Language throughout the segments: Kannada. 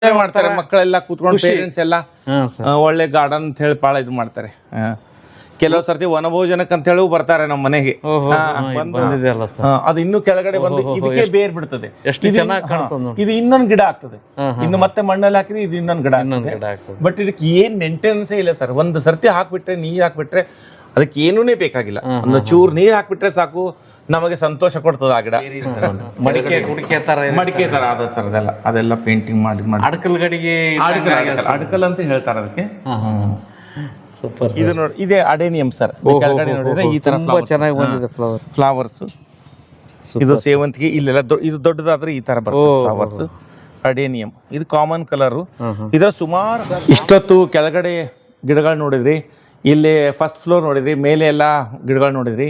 ಮಾಡ್ತಾರೆ ಮಕ್ಕಳೆಲ್ಲ ಕೂತ್ಕೊಂಡು ಪೇರೆಂಟ್ಸ್ ಎಲ್ಲ ಒಳ್ಳೆ ಗಾರ್ಡನ್ ಅಂತ ಹೇಳಿ ಭಾಳ ಇದು ಮಾಡ್ತಾರೆ. ಕೆಲವು ಸರ್ತಿ ವನಭೋಜನಕ್ಕೆ ಅಂತ ಹೇಳಿ ಬರ್ತಾರೆ ನಮ್ಮ ಮನೆಗೆ. ಅದು ಇನ್ನು ಕೆಳಗಡೆ ಬಂದು ಇದಕ್ಕೆ ಬೇರ್ ಬಿಡ್ತದೆ. ಇದು ಇನ್ನೊಂದು ಗಿಡ ಆಗ್ತದೆ. ಇನ್ನು ಮತ್ತೆ ಮಣ್ಣಲ್ಲಿ ಹಾಕಿದ್ರೆ ಇದು ಇನ್ನೊಂದು ಗಿಡ ಆಗ್ತದೆ. ಬಟ್ ಇದಕ್ಕೆ ಏನ್ ಮೇಂಟೆನೆನ್ಸೇ ಇಲ್ಲ ಸರ್. ಒಂದು ಸರ್ತಿ ಹಾಕ್ಬಿಟ್ರೆ ನೀರ್ ಹಾಕ್ಬಿಟ್ರೆ ಅದಕ್ಕೆ ಏನೂನೇ ಬೇಕಾಗಿಲ್ಲ. ಒಂದು ಚೂರು ನೀರ್ ಹಾಕ್ಬಿಟ್ರೆ ಸಾಕು, ನಮಗೆ ಸಂತೋಷ ಕೊಡ್ತದೆ ಆ ಗಿಡ. ಮಡಿಕೆ ತರ ಅದ ಸರ್. ಅದೆಲ್ಲ ಪೇಂಟಿಂಗ್ ಮಾಡಿ ಅಡಕಲ್ ಗಡಿಗೆ ಅಡಕಲ್ ಅಂತ ಹೇಳ್ತಾರೆ ಅದಕ್ಕೆ. ಸೂಪರ್. ಇದು ನೋಡಿ, ಇದೇ ಅಡೇನಿಯಂ ಸರ್. ಕೆಳಗಡೆ ನೋಡಿದ್ರೆ ಈ ತರ ಚೆನ್ನಾಗಿ ಬಂದಿದೆ ಫ್ಲವರ್ಸ್. ಇದು ಸೇವಂತಿಗೆ. ಇಲ್ಲೆಲ್ಲ ಇದು ದೊಡ್ಡದಾದ್ರೆ ಈ ತರ ಬರ್ತದೆ ಫ್ಲವರ್ಸ್. ಅಡೇನಿಯಂ ಇದು ಕಾಮನ್ ಕಲರ್. ಇದರ ಸುಮಾರು ಇಷ್ಟೊತ್ತು ಕೆಳಗಡೆ ಗಿಡಗಳು ನೋಡಿದ್ರಿ, ಇಲ್ಲಿ ಫಸ್ಟ್ ಫ್ಲೋರ್ ನೋಡಿದ್ರಿ, ಮೇಲೆ ಎಲ್ಲ ಗಿಡಗಳು ನೋಡಿದ್ರಿ.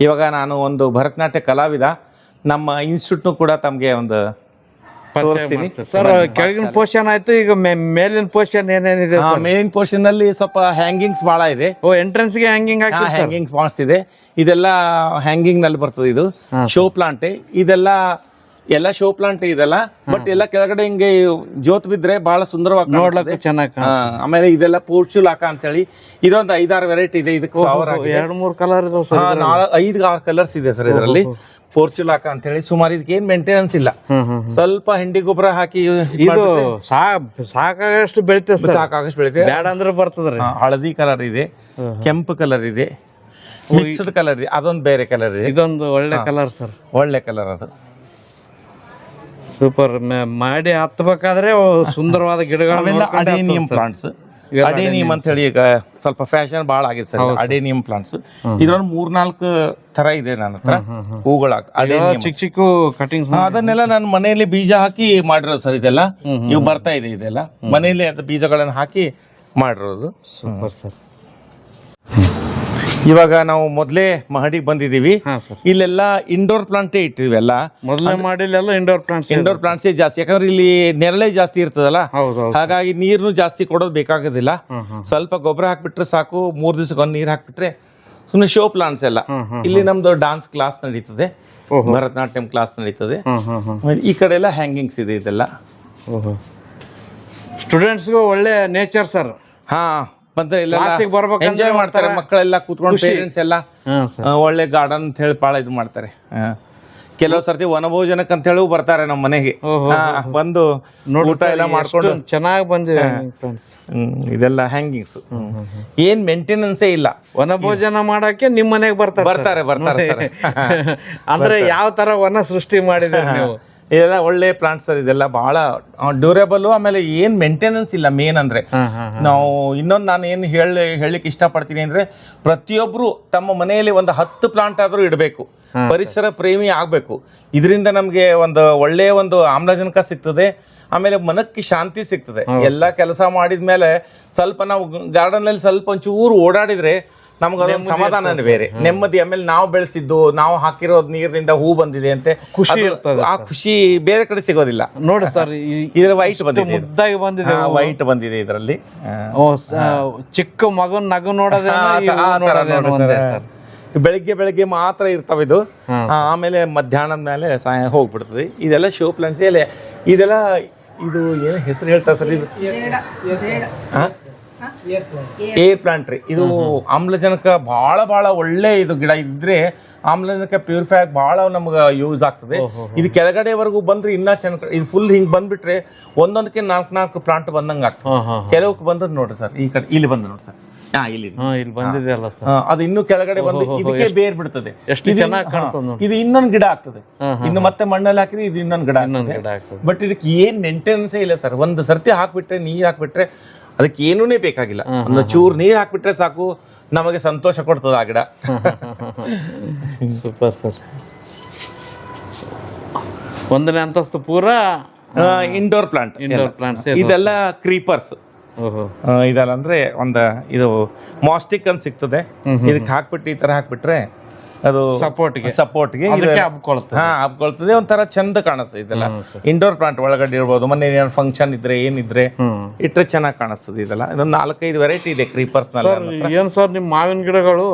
ಇವಾಗ ನಾನು ಒಂದು ಭರತನಾಟ್ಯ ಕಲಾವಿದ. ನಮ್ಮ ಇನ್ಸ್ಟಿಟ್ಯೂಟ್ನು ಕೂಡ ತಮಗೆ ಒಂದು ತೋರಿಸ್ತೀನಿ ಸರ್. ಕೆಳಗಿನ ಪೋರ್ಷನ್ ಆಯ್ತು, ಈಗ ಮೇಲಿನ ಪೋರ್ಷನ್ ಏನೇನಿದೆ? ಮೇಲಿನ ಪೋರ್ಷನ್ ಅಲ್ಲಿ ಸ್ವಲ್ಪ ಹ್ಯಾಂಗಿಂಗ್ಸ್ ಬಹಳ ಇದೆ. ಎಂಟ್ರೆನ್ಸ್ ಗೆ ಹ್ಯಾಂಗಿಂಗ್ ಪಾಟ್ಸ್ ಇದೆ. ಇದೆಲ್ಲ ಹ್ಯಾಂಗಿಂಗ್ ನಲ್ಲಿ ಬರ್ತದೆ. ಇದು ಶೋ ಪ್ಲಾಂಟ್. ಇದೆಲ್ಲ ಶೋ ಪ್ಲಾಂಟ್ ಇದೆಲ್ಲ. ಬಟ್ ಎಲ್ಲ ಕೆಳಗಡೆ ಹಿಂಗೆ ಜೋತ್ ಬಿದ್ರೆ ಬಹಳ ಸುಂದರವಾಗಿ ನೋಡ್ಲಕ್ಕೆ ಚೆನ್ನಾಗಿ. ಆಮೇಲೆ ಇದೆಲ್ಲ ಪೋರ್ಚುಲಾಕ ಅಂತ ಹೇಳಿ ಇದೊಂದು 5-6 ವೆರೈಟಿ ಇದೆ. ಇದಕ್ಕೆ 2-3 ಕಲರ್ 5-6 ಕಲರ್ಸ್ ಇದೆ ಸರ್ ಇದರಲ್ಲಿ. ಪೋರ್ಚುಲಾಕ ಅಂತ ಹೇಳಿ. ಸುಮಾರು ಇದಕ್ಕೆ ಏನ್ ಮೇಂಟೆನೆನ್ಸ್ ಇಲ್ಲ. ಸ್ವಲ್ಪ ಹಿಂಡಿ ಗೊಬ್ಬರ ಹಾಕಿ ಇದು ಸಾಕಾಗಷ್ಟು ಬೆಳಿತೇವೆ. ಸಾಕಾಗಷ್ಟು ಬೆಳಿತೇವೆ. ಬ್ಯಾಡ ಅಂದ್ರೆ ಬರ್ತದ್ರಿ. ಹಳದಿ ಕಲರ್ ಇದೆ, ಕೆಂಪು ಕಲರ್ ಇದೆ, ಮಿಕ್ಸ್ಡ್ ಕಲರ್ ಇದೆ, ಅದೊಂದು ಬೇರೆ ಕಲರ್ ಇದೆ. ಇದೊಂದು ಒಳ್ಳೆ ಕಲರ್ ಸರ್. ಒಳ್ಳೆ ಕಲರ್ ಅದು. ಸೂಪರ್. ಮಾಡಿ ಹತ್ತಬೇಕಾದ್ರೆ ಸುಂದರವಾದ ಗಿಡಗಳು. Adenium plants. ಅಡೇನಿಯಂ ಅಂತ ಹೇಳಿ ಈಗ ಸ್ವಲ್ಪ ಫ್ಯಾಷನ್ ಬಹಳ ಆಗಿದೆ ಸರ್. ಅಡೇನಿಯಂ ಪ್ಲಾಂಟ್ಸ್ ಇದ್ರೊಂದು 3-4 ತರ ಇದೆ ನನ್ನ ಹತ್ರ ಹೂಗಳ. ಚಿಕ್ಕ ಚಿಕ್ಕ ಕಟಿಂಗ್ ಅದನ್ನೆಲ್ಲ ನಾನು ಮನೆಯಲ್ಲಿ ಬೀಜ ಹಾಕಿ ಮಾಡಿರೋದು ಸರ್. ಇದೆಲ್ಲ ಇವು ಬರ್ತಾ ಇದೆ. ಇದೆಲ್ಲ ಮನೆಯಲ್ಲಿ ಅದು ಬೀಜಗಳನ್ನು ಹಾಕಿ ಮಾಡಿರೋದು. Super sir. ಇವಾಗ ನಾವು ಮೊದಲೇ ಮಹಡಿಗೆ ಬಂದಿದ್ದೀವಿ. ಇಲ್ಲೆಲ್ಲ ಇಂಡೋರ್ ಪ್ಲಾಂಟೇ ಇಟ್ಟಿದ್ವಿ. ಎಲ್ಲ ಮೊದಲೇ ಮಾಡಿಲ್ಲ ಇಂಡೋರ್ ಪ್ಲಾಂಟ್ಸೇ ಜಾಸ್ತಿ. ಯಾಕಂದ್ರೆ ಇಲ್ಲಿ ನೆರಳೆ ಜಾಸ್ತಿ ಇರ್ತದಲ್ಲ, ಹಾಗಾಗಿ ನೀರ್ನು ಜಾಸ್ತಿ ಕೊಡೋದು ಬೇಕಾಗೋದಿಲ್ಲ. ಸ್ವಲ್ಪ ಗೊಬ್ಬರ ಹಾಕ್ಬಿಟ್ರೆ ಸಾಕು. 3 ದಿವಸಕ್ಕೊಂದು ನೀರ್ ಹಾಕ್ಬಿಟ್ರೆ ಸುಮ್ಮನೆ ಶೋ ಪ್ಲಾಂಟ್ಸ್ ಎಲ್ಲ. ಇಲ್ಲಿ ನಮ್ದು ಡಾನ್ಸ್ ಕ್ಲಾಸ್ ನಡೀತದೆ, ಭರತನಾಟ್ಯಂ ಕ್ಲಾಸ್ ನಡೀತದೆ. ಈ ಕಡೆ ಎಲ್ಲ ಹ್ಯಾಂಗಿಂಗ್ಸ್ ಇದೆ. ಇದೆಲ್ಲ ಸ್ಟೂಡೆಂಟ್ಸ್ಗೂ ಒಳ್ಳೆ ನೇಚರ್ ಸರ್. ಹಾ, ಬಂದ್ರೆ ಎಲ್ಲ ಎಂಜಾಯ್ ಮಾಡ್ತಾರೆ ಮಕ್ಕಳೆಲ್ಲ ಕೂತ್ಕೊಂಡು. ಪೇರೆಂಟ್ಸ್ ಎಲ್ಲ ಒಳ್ಳೆ ಗಾರ್ಡನ್ ಅಂತ ಹೇಳಿ ಭಾಳ ಇದು ಮಾಡ್ತಾರೆ. ಕೆಲವು ಸರ್ತಿ ವನಭೋಜನಕ್ಕೆ ಅಂತ ಹೇಳಿ ಬರ್ತಾರೆ ನಮ್ಮ ಮನೆಗೆ. ಬಂದು ಊಟ ಎಲ್ಲ ಮಾಡ್ಕೊಂಡು ಚೆನ್ನಾಗಿ ಬಂದಿದೆ. ಇದೆಲ್ಲ ಹ್ಯಾಂಗಿಂಗ್ಸ್. ಏನ್ ಮೇಂಟೆನೆನ್ಸೇ ಇಲ್ಲ. ವನಭೋಜನ ಮಾಡಕ್ಕೆ ನಿಮ್ ಮನೆಗೆ ಬರ್ತಾರೆ. ಅಂದ್ರೆ ಯಾವ ತರ ವನ ಸೃಷ್ಟಿ ಮಾಡಿದ್ರೆ ನೀವು? ಇದೆಲ್ಲ ಒಳ್ಳೆ ಪ್ಲಾಂಟ್ಸ್ ಸರ್. ಇದೆಲ್ಲ ಬಹಳ ಡ್ಯೂರೇಬಲ್. ಆಮೇಲೆ ಏನ್ ಮೇಂಟೆನೆನ್ಸ್ ಇಲ್ಲ ಮೇನ್ ಅಂದ್ರೆ. ನಾವು ಇನ್ನೊಂದು ನಾನು ಏನು ಹೇಳಲಿಕ್ಕೆ ಇಷ್ಟಪಡ್ತೀನಿ ಅಂದ್ರೆ, ಪ್ರತಿಯೊಬ್ರು ತಮ್ಮ ಮನೆಯಲ್ಲಿ ಒಂದು 10 ಪ್ಲಾಂಟ್ ಆದ್ರೂ ಇಡಬೇಕು. ಪರಿಸರ ಪ್ರೇಮಿ ಆಗ್ಬೇಕು. ಇದರಿಂದ ನಮ್ಗೆ ಒಂದು ಒಳ್ಳೆಯ ಒಂದು ಆಮ್ಲಜನಕ ಸಿಗ್ತದೆ. ಆಮೇಲೆ ಮನಕ್ಕೆ ಶಾಂತಿ ಸಿಗ್ತದೆ. ಎಲ್ಲ ಕೆಲಸ ಮಾಡಿದ್ಮೇಲೆ ಸ್ವಲ್ಪ ನಾವು ಗಾರ್ಡನ್ ಅಲ್ಲಿ ಸ್ವಲ್ಪ ಒಂಚೂರು ಓಡಾಡಿದ್ರೆ ನಮ್ಗೆ ಅದೊಂದು ಸಮಾಧಾನ ಬೇರೆ, ನೆಮ್ಮದಿ. ಆಮೇಲೆ ನಾವು ಬೆಳೆಸಿದ್ದು, ನಾವು ಹಾಕಿರೋದು ನೀರಿನಿಂದ ಹೂ ಬಂದಿದೆ ಅಂತೆ ಖುಷಿ ಇರ್ತದೆ. ಆ ಖುಷಿ ಬೇರೆ ಕಡೆ ಸಿಗೋದಿಲ್ಲ. ನೋಡಿ ಸರ್, ಇದ್ರ ವೈಟ್ ಬಂದಿದೆ, ಮುದ್ದಾಗಿ ಬಂದಿದೆ, ವೈಟ್ ಬಂದಿದೆ ಇದರಲ್ಲಿ. ಚಿಕ್ಕ ಮಗನ್ ನಗು ನೋಡೋದೇ. ಬೆಳಿಗ್ಗೆ ಮಾತ್ರ ಇರ್ತಾವ ಇದು. ಆಮೇಲೆ ಮಧ್ಯಾಹ್ನದ ಮೇಲೆ ಸಾಯ ಹೋಗ್ಬಿಡ್ತದೆ. ಇದೆಲ್ಲ ಶೋ ಪ್ಲಾಂಟ್ಸ್. ಇದೆಲ್ಲ ಇದು ಏನು ಹೆಸರು ಹೇಳ್ತಾರೆ ಸರ್? ಇದು ಏರ್ ಪ್ಲಾಂಟ್ ರೀ. ಇದು ಆಮ್ಲಜನಕ ಬಹಳ ಒಳ್ಳೆ ಇದು ಗಿಡ. ಇದ್ರೆ ಆಮ್ಲಜನಕ ಪ್ಯೂರಿಫೈ ಆಗಿ ಬಹಳ ನಮ್ಗೆ ಯೂಸ್ ಆಗ್ತದೆ. ಇದು ಕೆಳಗಡೆವರೆಗೂ ಬಂದ್ರೆ ಇನ್ನ ಚೆನ್ನಾಗಿ. ಇದು ಫುಲ್ ಹಿಂಗ್ ಬಂದ್ಬಿಟ್ರೆ ಒಂದೊಂದಕ್ಕೆ 4 ಪ್ಲಾಂಟ್ ಬಂದಂಗ ಆಗ್ತದೆ. ಕೆಲವಕ್ಕೆ ಬಂದದ್ ನೋಡ್ರಿ ಸರ್. ಈ ಕಡೆ ಇಲ್ಲಿ ಬಂದ ನೋಡಿ ಸರ್. ಇಲ್ಲಿ ಬಂದಿದೆ ಅಲ್ಲ ಸರ್. ಅದು ಇನ್ನು ಕೆಳಗಡೆ ಬಂದು ಇದಕ್ಕೆ ಬೇರ್ ಬಿಡ್ತದೆ. ಇದು ಇನ್ನೊಂದು ಗಿಡ ಆಗ್ತದೆ. ಇನ್ನು ಮತ್ತೆ ಮಣ್ಣಲ್ಲಿ ಹಾಕಿದ್ರೆ ಇದು ಇನ್ನೊಂದು ಗಿಡ ಆಗ್ತದೆ. ಬಟ್ ಇದಕ್ಕೆ ಏನ್ ಮೇಂಟೆನೆನ್ಸೇ ಇಲ್ಲ ಸರ್. ಒಂದು ಸರ್ತಿ ಹಾಕ್ಬಿಟ್ರೆ, ನೀರ್ ಹಾಕ್ಬಿಟ್ರೆ ಅದಕ್ಕೆ ಏನೂನೇ ಬೇಕಾಗಿಲ್ಲ. ಒಂದು ಚೂರು ನೀರ್ ಹಾಕ್ಬಿಟ್ರೆ ಸಾಕು, ನಮಗೆ ಸಂತೋಷ ಕೊಡ್ತದೆ ಆ ಗಿಡ. Super sir. 1ನೇ ಅಂತಸ್ತು ಪೂರಾ ಇಂಡೋರ್ ಪ್ಲಾಂಟ್. ಇದೆಲ್ಲ ಕ್ರೀಪರ್ಸ್. ಇದೆಲ್ಲ ಅಂದ್ರೆ ಇದು ಮಾಸ್ಟಿಕ್ ಅಂತ ಸಿಗ್ತದೆ. ಇದಕ್ಕೆ ಹಾಕ್ಬಿಟ್ಟು ಈ ತರ ಹಾಕ್ಬಿಟ್ರೆ ಅದು ಸಪೋರ್ಟ್ಗೆ ಹಬ್ಕೊಳ್ತದೆ. ಒಂಥರ ಚಂದ ಕಾಣಿಸ್ತದೆ. ಇದೆಲ್ಲ ಇಂಡೋರ್ ಪ್ಲಾಂಟ್ ಒಳಗಡೆ ಇರ್ಬೋದು. ಮನೆ ಫಂಕ್ಷನ್ ಇದ್ರೆ ಏನಿದ್ರೆ ಇಟ್ರೆ ಚೆನ್ನಾಗಿ ಕಾಣಿಸ್ತದೆ. ಇದೆಲ್ಲ ಇದೊಂದು 4-5 ವೆರೈಟಿ ಇದೆ ಕ್ರೀಪರ್ಸ್ ನಲ್ಲಿ. ಏನ್ ಸರ್ ನಿಮ್ ಮಾವಿನ ಗಿಡಗಳು?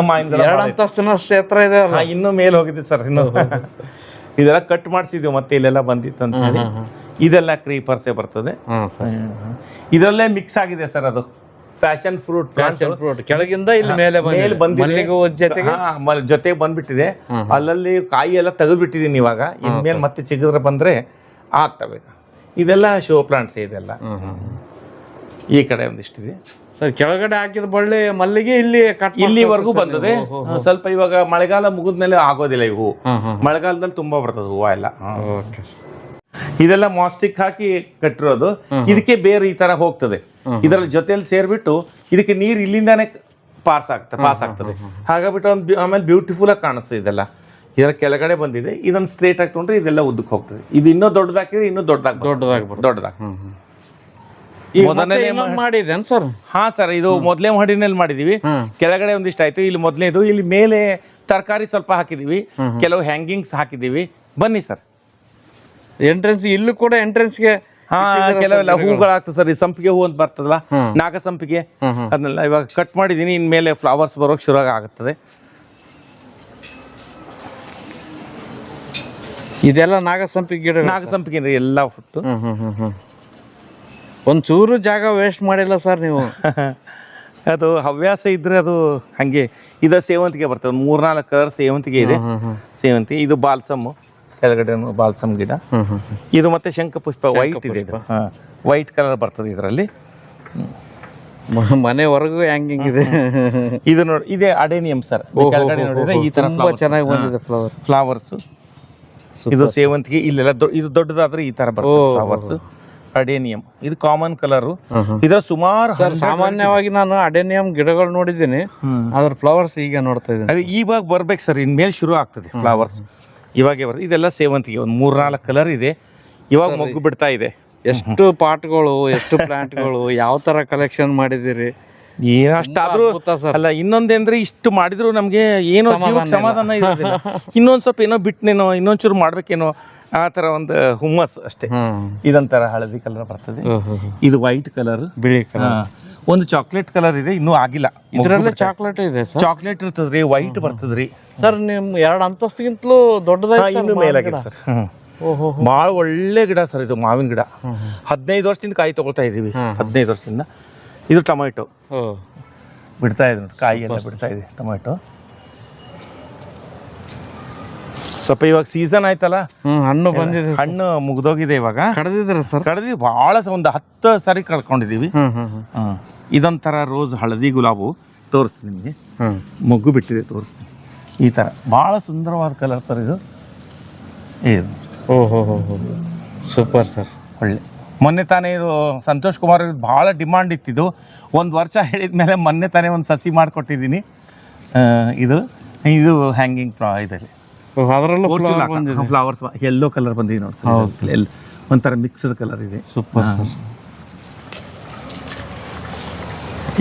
ಮಾವಿನ ಗಿಡ 2 ಅಂತಸ್ತಿನ ಕ್ಷೇತ್ರ ಇದೆ. ಇನ್ನೂ ಮೇಲೆ ಹೋಗಿದೆ ಸರ್. ಇನ್ನು ಇದೆಲ್ಲ ಕಟ್ ಮಾಡಿಸಿದ್ವಿ ಮತ್ತೆ ಇಲ್ಲೆಲ್ಲ ಬಂದಿತ್ತು ಅಂತ ಹೇಳಿ. ಇದೆಲ್ಲ ಕ್ರೀಪರ್ಸೇ ಬರ್ತದೆ. ಇದರಲ್ಲೇ ಮಿಕ್ಸ್ ಆಗಿದೆ ಸರ್, ಅದು ಫ್ಯಾಷನ್ ಫ್ರೂಟ್ ಕೆಳಗಿಂದ ಇಲ್ಲಿ ಮೇಲೆ ಜೊತೆಗೆ ಬಂದ್ಬಿಟ್ಟಿದೆ. ಅಲ್ಲಲ್ಲಿ ಕಾಯಿ ಎಲ್ಲ ತೆಗೆದ್ಬಿಟ್ಟಿದೀನಿ ಇವಾಗ. ಇನ್ಮೇಲೆ ಮತ್ತೆ ಚಿಗುರ ಬಂದ್ರೆ ಆಗ್ತವೆ. ಇದೆಲ್ಲ ಶೋ ಪ್ಲಾಂಟ್ಸ್ ಇದೆಲ್ಲ. ಈ ಕಡೆ ಒಂದಿಷ್ಟಿದೆ ಸರ್. ಕೆಳಗಡೆ ಹಾಕಿದ ಬಳ್ಳಿ ಮಲ್ಲಿಗೆ ಇಲ್ಲಿವರೆಗೂ ಬಂದದೆ. ಸ್ವಲ್ಪ ಇವಾಗ ಮಳೆಗಾಲ ಮುಗಿದ್ಮೇಲೆ ಆಗೋದಿಲ್ಲ ಈ ಹೂವು. ಮಳೆಗಾಲದಲ್ಲಿ ತುಂಬಾ ಬರ್ತದೆ ಹೂವು ಎಲ್ಲ. ಇದೆಲ್ಲ ಮಾಸ್ಟಿಕ್ ಹಾಕಿ ಕಟ್ಟಿರೋದು. ಇದಕ್ಕೆ ಬೇರೆ ಈ ತರ ಹೋಗ್ತದೆ. ಇದರಲ್ಲಿ ಜೊತೆಯಲ್ಲಿ ಸೇರ್ಬಿಟ್ಟು ಇದಕ್ಕೆ ನೀರು ಇಲ್ಲಿಂದಾನೆ ಪಾಸ್ ಆಗ್ತದೆ. ಹಾಗಾಗ್ಬಿಟ್ಟು ಆಮೇಲೆ ಬ್ಯೂಟಿಫುಲ್ ಆಗಿ ಕಾಣಿಸ್ತದೆ ಇದೆಲ್ಲ. ಇದರ ಕೆಳಗಡೆ ಬಂದಿದೆ. ಇದನ್ನ ಸ್ಟ್ರೇಟ್ ಆಗಿ ತೊಗೊಂಡ್ರೆ ಇದೆಲ್ಲ ಉದ್ದಕ್ಕೆ ಹೋಗ್ತದೆ. ಇದು ಇನ್ನೂ ದೊಡ್ಡದಾಕಿದ್ರೆ ಇನ್ನೂ ದೊಡ್ಡದಾಗಿ ಮಾಡಿದೇನ್ ಸರ್? ಹಾ ಸರ್, ಇದು ಮೊದಲೇ ಮಹಡಿನಲ್ಲಿ ಮಾಡಿದೀವಿ. ಕೆಳಗಡೆ ಒಂದಿಷ್ಟು ಆಯ್ತು. ಇಲ್ಲಿ ಮೊದಲನೇದು. ಇಲ್ಲಿ ಮೇಲೆ ತರಕಾರಿ ಸ್ವಲ್ಪ ಹಾಕಿದೀವಿ, ಕೆಲವು ಹ್ಯಾಂಗಿಂಗ್ಸ್ ಹಾಕಿದೀವಿ. ಬನ್ನಿ ಸರ್. ಎಂಟ್ರೆನ್ಸ್ ಇಲ್ಲೂ ಕೂಡ ಎಂಟ್ರೆನ್ಸ್ಗೆ ಕೆಲವೆಲ್ಲ ಹೂಗಳಾಗ್ತದೆ ಸರ್. ಈ ಸಂಪಿಗೆ ಹೂ ಅಂತ ಬರ್ತದಲ್ಲ, ನಾಗ ಸಂಪಿಗೆ, ಅದನ್ನೆಲ್ಲ ಇವಾಗ ಕಟ್ ಮಾಡಿದೀನಿ. ಇನ್ಮೇಲೆ ಫ್ಲವರ್ಸ್ ಬರೋಕ್ ಶುರು ಆಗುತ್ತದೆ. ಇದೆಲ್ಲ ನಾಗಸಂಪಿಗೆ ಗಿಡ. ನಾಗಸಂಪಿಗೆ ಎಲ್ಲ ಹುಟ್ಟು. ಒಂಚೂರು ಜಾಗ ವೇಸ್ಟ್ ಮಾಡಿಲ್ಲ ಸರ್ ನೀವು. ಅದು ಹವ್ಯಾಸ ಇದ್ರೆ ಅದು ಹಂಗೆ. ಇದು ಸೇವಂತಿಗೆ ಬರ್ತದೆ. 3-4 ಕಲರ್ ಸೇವಂತಿಗೆ ಇದೆ. ಸೇವಂತಿಗೆ ಇದು ಬಾಲ್ಸಮ್, ಕೆಳಗಡೆ ಬಾಲ್ಸಮ್ ಗಿಡ. ಇದು ಮತ್ತೆ ಶಂಖಪುಷ್ಪ ವೈಟ್ ಇದೆ. ಇದು ವೈಟ್ ಕಲರ್ ಬರ್ತದೆ ಇದರಲ್ಲಿ. ಮನೆವರೆಗೂ ಹ್ಯಾಂಗಿಂಗ್ ಇದೆ. ಇದು ನೋಡಿ, ಇದೇ ಅಡೇನಿಯಂ ಸರ್. ಕೆಳಗಡೆ ನೋಡಿದ್ರೆ ಈ ತರ ಚೆನ್ನಾಗಿ ಬಂದಿದೆ ಫ್ಲವರ್ಸ್. ಇದು ಸೇವಂತಿಗೆ. ಇಲ್ಲೆಲ್ಲ ಇದು ದೊಡ್ಡದಾದ್ರೆ ಈ ತರ ಬರ್ತದೆ ಫ್ಲವರ್ಸ್. ಅಡೇನಿಯಂ ಇದು ಕಾಮನ್ ಕಲರ್. ಇದರ ಸುಮಾರು ಸಾಮಾನ್ಯವಾಗಿ ನಾನು ಅಡೇನಿಯಂ ಗಿಡಗಳು ನೋಡಿದ್ದೀನಿ, ಅದ್ರ ಫ್ಲವರ್ಸ್ ಈಗ ನೋಡ್ತಾ ಇದ್ದೀನಿ. ಅದು ಇವಾಗ ಬರ್ಬೇಕು ಸರ್, ಇನ್ಮೇಲೆ ಶುರು ಆಗ್ತದೆ ಫ್ಲವರ್ಸ್. ಇವಾಗೆ ಬರ್ತದೆ. ಇದೆಲ್ಲ ಸೇವಂತಿಗೆ. ಒಂದು 3-4 ಕಲರ್ ಇದೆ. ಇವಾಗ ಮೊಗ್ಗು ಬಿಡ್ತಾ ಇದೆ. ಎಷ್ಟು ಪಾಟ್ಗಳು, ಎಷ್ಟು ಪ್ಲಾಂಟ್ಗಳು, ಯಾವ ತರ ಕಲೆಕ್ಷನ್ ಮಾಡಿದಿರಿ? ಅಷ್ಟಾದ್ರೂ ಅಲ್ಲ. ಇನ್ನೊಂದೇಂದ್ರೆ ಇಷ್ಟು ಮಾಡಿದ್ರು ನಮ್ಗೆ ಏನೋ ಜೀವಕ್ಕೆ ಸಮಾಧಾನ ಇರೋದಿಲ್ಲ. ಇನ್ನೊಂದ್ ಸ್ವಲ್ಪ ಏನೋ ಬಿಟ್ನೇನೋ, ಇನ್ನೊಂಚೂರು ಮಾಡ್ಬೇಕೇನೋ, ಆ ತರ ಒಂದು ಹುಮ್ಮಸ್ ಅಷ್ಟೇ. ಇದೊಂಥರ ಹಳದಿ ಕಲರ್ ಬರ್ತದೆ. ಇದು ವೈಟ್ ಕಲರ್, ಬಿಳಿ ಕಲರ್. ಒಂದು ಚಾಕ್ಲೇಟ್ ಕಲರ್ ಇದೆ, ಇನ್ನೂ ಆಗಿಲ್ಲ. ಇದರಲ್ಲೇ ಚಾಕ್ಲೇಟ್ ಇದೆ. ಚಾಕ್ಲೇಟ್ ಇರ್ತದ್ರಿ, ವೈಟ್ ಬರ್ತದ್ರಿ ಸರ್. ನಿಮ್ 2 ಅಂತಸ್ತಿಗಿಂತಲೂ ದೊಡ್ಡದಾಗಿ ಇನ್ನು ಮೇಲಾಗಿದೆ ಸರ್. ಭಾಳ ಒಳ್ಳೆ ಗಿಡ ಸರ್ ಇದು. ಮಾವಿನ ಗಿಡ 15 ವರ್ಷದಿಂದ ಕಾಯಿ ತಗೊಳ್ತಾ ಇದೀವಿ. 15 ವರ್ಷದಿಂದ. ಇದು ಟೊಮೆಟೊ ಬಿಡ್ತಾ ಇದೆ ನೋಡಿ, ಕಾಯಿ ಎಲ್ಲ ಬಿಡ್ತಾ ಇದೆ ಟೊಮೆಟೊ. ಸ್ವಲ್ಪ ಇವಾಗ ಸೀಸನ್ ಆಯ್ತಲ್ಲ, ಹಣ್ಣು ಬಂದಿದೆ. ಹಣ್ಣು ಮುಗ್ದೋಗಿದೆ ಇವಾಗ. ಕಡ್ದಿದ್ರ ಸರ್? ಕಡ್ದಿ ಭಾಳ ಒಂದು 10 ಸಾರಿ ಕಳ್ಕೊಂಡಿದೀವಿ. ಇದೊಂಥರ ರೋಸ್ ಹಳದಿ ಗುಲಾಬು ತೋರಿಸ್ತೀನಿ ನಿಮಗೆ. ಮೊಗ್ಗು ಬಿಟ್ಟಿದೆ, ತೋರಿಸ್ತೀನಿ. ಈ ಥರ ಭಾಳ ಸುಂದರವಾದ ಕಲರ್ ಸರ್ ಇದು. Super sir. ಒಳ್ಳೆ. ಮೊನ್ನೆ ತಾನೇ ಇದು ಸಂತೋಷ್ ಕುಮಾರ್ ಭಾಳ ಡಿಮಾಂಡ್ ಇತ್ತಿದ್ದು. 1 ವರ್ಷ ಹೇಳಿದ್ಮೇಲೆ ಮೊನ್ನೆ ತಾನೇ ಒಂದು ಸಸಿ ಮಾಡಿಕೊಟ್ಟಿದ್ದೀನಿ. ಇದು ಹ್ಯಾಂಗಿಂಗ್ ಇದರಲ್ಲಿ ಅದರಲ್ಲೂ ಫ್ಲವರ್ಸ್ ಯೆಲ್ಲೋ ಕಲರ್ ಬಂದಿದೆ ನೋಡಿ ಸರ್. ಒಂಥರ ಮಿಕ್ಸ್ಡ್ ಕಲರ್ ಇದೆ. ಸೂಪರ್.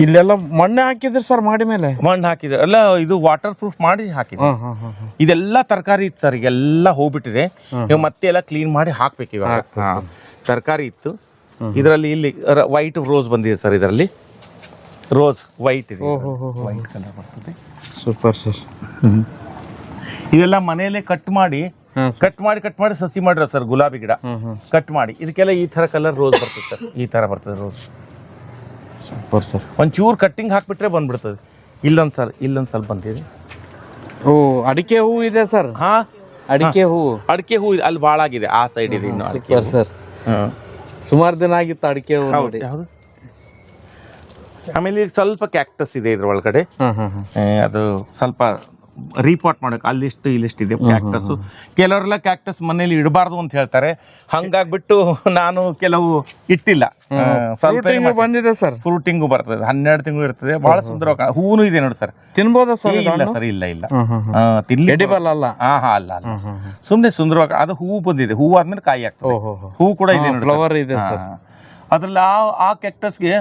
ಇಲ್ಲೆಲ್ಲ ಮಣ್ಣೆ ಹಾಕಿದ್ರಿ ಸರ್? ಮಾಡಿ ಮೇಲೆ ಮಣ್ಣು ಹಾಕಿದ್ರೆ ಎಲ್ಲ ಇದು ವಾಟರ್ ಪ್ರೂಫ್ ಮಾಡಿ ಹಾಕಿದೆ. ಇದೆಲ್ಲ ತರಕಾರಿ ಇತ್ತು ಸರ್, ಈಗೆಲ್ಲ ಹೋಗ್ಬಿಟ್ಟಿದೆ. ಇವಾಗ ಮತ್ತೆ ಎಲ್ಲ ಕ್ಲೀನ್ ಮಾಡಿ ಹಾಕ್ಬೇಕು ಇವಾಗ. ತರಕಾರಿ ಇತ್ತು ಇದರಲ್ಲಿ. ಇಲ್ಲಿ ವೈಟ್ ರೋಸ್ ಬಂದಿದೆ ಸರ್. ಇದರಲ್ಲಿ ರೋಸ್ ವೈಟ್ ಇದೆ, ವೈಟ್ ಕಲರ್ ಬರ್ತದೆ. Super sir. ಇದೆಲ್ಲ ಮನೆಯಲ್ಲೇ ಕಟ್ ಮಾಡಿ ಸಸಿ ಮಾಡಿರೋ ಸರ್. ಗುಲಾಬಿ ಗಿಡ ಕಟ್ ಮಾಡಿ ಇದಕ್ಕೆಲ್ಲ ಈ ತರ ಕಲರ್ ರೋಸ್ ಬರ್ತದೆ ಸರ್. ಈ ತರ ಬರ್ತದೆ ರೋಸ್. Super sir. ಒಂಚೂರು ಕಟ್ಟಿಂಗ್ ಹಾಕ್ಬಿಟ್ರೆ ಬಂದ್ಬಿಡ್ತದೆ. ಇಲ್ಲೊಂದ್ ಸ್ವಲ್ಪ ಬಂದಿದೆ. ಅಡಿಕೆ ಹೂ ಇದೆ ಸರ್. ಅಡಿಕೆ ಹೂ ಅಲ್ಲಿ ಭಾಳ ಆಗಿದೆ. ಆ ಸೈಡ್ ಇದೆ ಇನ್ನು ಅಡಿಕೆ ಸರ್. ಸುಮಾರು ದಿನ ಆಗಿತ್ತು ಅಡಿಕೆ ಹೂ. ಯಾವುದು? ಆಮೇಲೆ ಸ್ವಲ್ಪ ಕ್ಯಾಕ್ಟಸ್ ಇದೆ ಇದ್ರ ಒಳಗಡೆ. ಅದು ಸ್ವಲ್ಪ ರೀಪಾಟ್ ಮಾಡಕ್ ಅಲ್ಲಿಷ್ಟು ಇಲ್ಲಿಷ್ಟು ಇದೆ ಕ್ಯಾಕ್ಟಸ್. ಕೆಲವರೆಲ್ಲ ಕ್ಯಾಕ್ಟಸ್ ಮನೇಲಿ ಇಡಬಾರ್ದು ಅಂತ ಹೇಳ್ತಾರೆ. ಹಂಗಾಗ್ಬಿಟ್ಟು ನಾನು ಕೆಲವು ಇಟ್ಟಿಲ್ಲ. ಸ್ವಲ್ಪ ಬಂದಿದೆ ಸರ್. ಫ್ರೂಟಿಂಗು ಬರ್ತದೆ, 12 ತಿಂಗಳು ಇರ್ತದೆ. ಬಹಳ ಸುಂದರವಾಗಿ ಹೂನು ಇದೆ ನೋಡಿ ಸರ್. ತಿನ್ಬೋದ ಸರ್? ಇಲ್ಲ ಸರ್, ಇಲ್ಲ ಎಡಿಬಲ್ ಅಲ್ಲ. ಅಲ್ಲ ಸುಮ್ನೆ ಸುಂದರವಾಗಿ ಅದು ಹೂವು ಬಂದಿದೆ. ಹೂವು ಆದ್ಮೇಲೆ ಕಾಯಿ ಆಗ್ತದೆ. ಹೂವು ಕೂಡ ಇದೆ ನೋಡಿ, ಫ್ಲವರ್ ಇದೆ ಸರ್. ಅದ್ರಲ್ಲಿ ಆ ಕ್ಯಾಕ್ಟಸ್ಗೆ